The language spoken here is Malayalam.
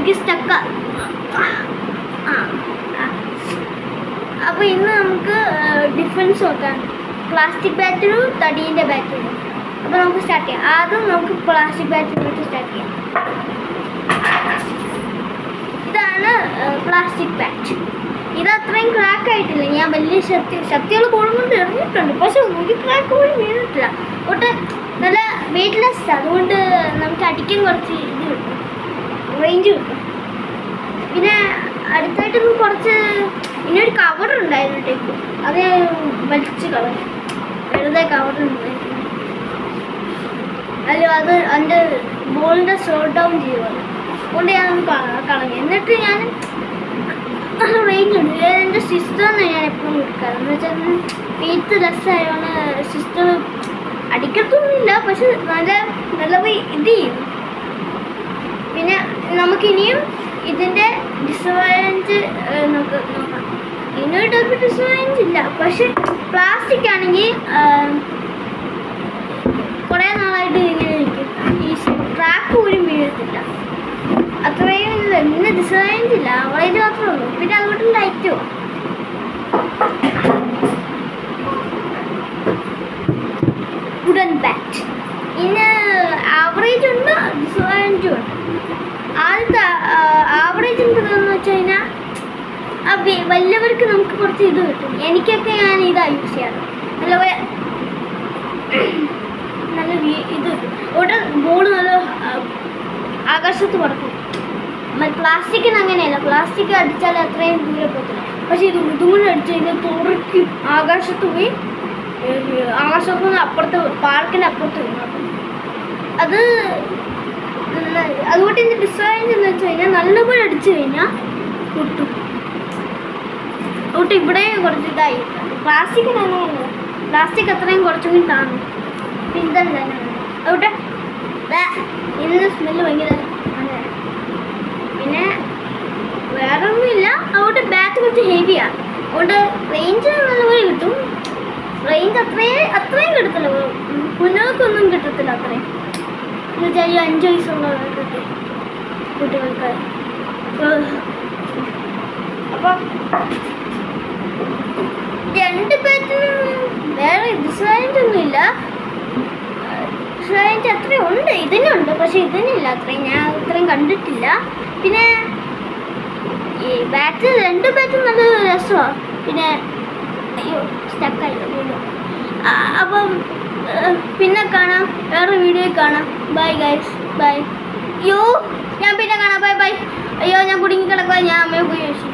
എനിക്ക് സ്റ്റക്ക. അപ്പോൾ ഇന്ന് നമുക്ക് ഡിഫറൻസ് നോക്കാം. പ്ലാസ്റ്റിക് ബാറ്ററും തടീൻ്റെ ബാറ്ററും. അപ്പോൾ നമുക്ക് സ്റ്റാർട്ട് ചെയ്യാം. ആദ്യം നമുക്ക് പ്ലാസ്റ്റിക് ബാറ്ററി വെച്ച് സ്റ്റാർട്ട് ചെയ്യാം. ഇതാണ് പ്ലാസ്റ്റിക് ബാറ്റ്. ഇത് അത്രയും ക്രാക്ക് ആയിട്ടില്ല. ഞാൻ വലിയ ശക്തികൾ കൂടുമ്പോൾ എറിഞ്ഞിട്ടുണ്ട്, പക്ഷെ ഒരു ക്രാക്ക് പോലും വീണിട്ടില്ല. ഒട്ട് നല്ല വെയ്റ്റ്ലെസ്, അതുകൊണ്ട് നമുക്ക് അടിക്കാൻ കുറച്ച് ഇത് കിട്ടും, റേഞ്ച് കിട്ടും. പിന്നെ അടുത്തായിട്ട് കുറച്ച് ഇനിയൊരു കവർ ഉണ്ടായിരുന്നു ടൈപ്പ്, അത് വലിച്ച് കളഞ്ഞു. വെറുതെ കവറുണ്ടായിരുന്നു, അല്ല അത് എൻ്റെ ബോളിൻ്റെ ഷോട്ട് ഡൗൺ ചെയ്യുമല്ലോ, അതുകൊണ്ട് ഞാനത് കളഞ്ഞു. എന്നിട്ട് ഞാൻ നല്ല റേഞ്ച് ഉണ്ട്. എൻ്റെ സിസ്റ്ററിനെ ഞാൻ എപ്പോഴും കൊടുക്കാറ്. എന്ന് വെച്ചാൽ വെയ്റ്റ് ലെസ് ആയതുകൊണ്ട് സിസ്റ്റർ അടിക്കത്തൊന്നുമില്ല, പക്ഷെ നല്ല പോയി ഇത് ചെയ്യും. പിന്നെ നമുക്കിനിയും ഇതിൻ്റെ ഡിസഡ്വാൻറ്റേജ് നമുക്ക് നോക്കാം. ഇതിനൊരു ടൈപ്പ് ഡിസഡ്വാൻറ്റേജ് ഇല്ല, പക്ഷെ പ്ലാസ്റ്റിക് ആണെങ്കിൽ കുറേ നാളായിട്ട് ഇങ്ങനെ ഇരിക്കും, ഈ ട്രാക്ക് പോലും വീഴത്തില്ല. അത്രയും ഇല്ല, ഇന്ന് ഡിസഡ്വാൻറ്റേജ് ഇല്ല, അവളേജ് മാത്രമേ ഉള്ളൂ. പിന്നെ അതുകൊണ്ട് ലൈറ്റോ വുഡൻ ബാറ്റ്. ഇതിന് ആവറേജ് ഉണ്ട്, ഡിസഡ്വാൻറ്റേജും ഉണ്ട്. ആദ്യത്തെ ആവറേജ് ഉണ്ടെന്ന് വെച്ച് കഴിഞ്ഞാൽ വലിയവർക്ക് നമുക്ക് കുറച്ച് ഇത് കിട്ടും. എനിക്കൊക്കെ ഞാൻ ഇതാണ് യൂസ് ചെയ്യാറ്. നല്ലപോലെ നല്ല ഇത് കിട്ടും. അവിടെ ബോൾ നല്ല ആകാശത്ത് പറക്കും. പ്ലാസ്റ്റിക്കിന് അങ്ങനെയല്ല, പ്ലാസ്റ്റിക് അടിച്ചാൽ അത്രയും ദൂരെ പോകത്തില്ല. പക്ഷെ ഇത് ഇതുകൊണ്ട് അടിച്ചു കഴിഞ്ഞാൽ തുറക്കും, ആകാശത്ത് പോയി ആകാശത്ത് നിന്ന് അപ്പുറത്ത് പാർക്കിൻ്റെ അപ്പുറത്ത് വീണു. അത് അതുകൊണ്ട് ഇതിൻ്റെ ഡിസൈൻസ് എന്ന് വെച്ച് കഴിഞ്ഞാൽ നല്ലപോലെ അടിച്ചു കഴിഞ്ഞാൽ പൊട്ടും. അതുകൊണ്ട് ഇവിടെ കുറച്ച് ഇതായി. പ്ലാസ്റ്റിക്കിന് അങ്ങനെയല്ല, പ്ലാസ്റ്റിക് അത്രയും കുറച്ചുകൂടി കാണും. പിന്നെ തന്നെ അതുകൊണ്ട് ഇതിൻ്റെ സ്മെല്ല് ഭയങ്കര അങ്ങനെ. പിന്നെ വേറെ ഒന്നുമില്ല. അതുകൊണ്ട് ബാറ്റ് കുറച്ച് ഹെവിയാണ്, അതുകൊണ്ട് റേഞ്ച് നല്ലപോലെ കിട്ടും. റേഞ്ച് അത്രയും കിട്ടത്തില്ല, കുഞ്ഞുങ്ങൾക്കൊന്നും കിട്ടത്തില്ല അത്രയും. എന്ന് വെച്ചാൽ ഈ 5 വയസ്സുള്ളവർക്കൊക്കെ കുട്ടികൾക്ക്. അപ്പം രണ്ട് ബാറ്റിനും വേറെ ഡിസൈൻസ് ഒന്നുമില്ല. ഡിസൈൻസ് അത്രയും ഉണ്ട്, ഇതിനുണ്ട്, പക്ഷെ ഇതിനില്ല അത്രയും, ഞാൻ അത്രയും കണ്ടിട്ടില്ല. പിന്നെ ഈ ബാറ്റ് രണ്ട് ബാറ്റും നല്ല രസമാണ്. പിന്നെ അയ്യോ സ്റ്റക്കായില്ല വീണ്ടും. അപ്പം പിന്നെ കാണാം, വേറെ വീഡിയോയിൽ കാണാം. Bye guys, bye. അയ്യോ ഞാൻ പിന്നെ കാണാം, ബൈ ബൈ. അയ്യോ ഞാൻ കുടുങ്ങി കിടക്കുക, ഞാൻ അമ്മയെ പോയി ചോദിച്ചു.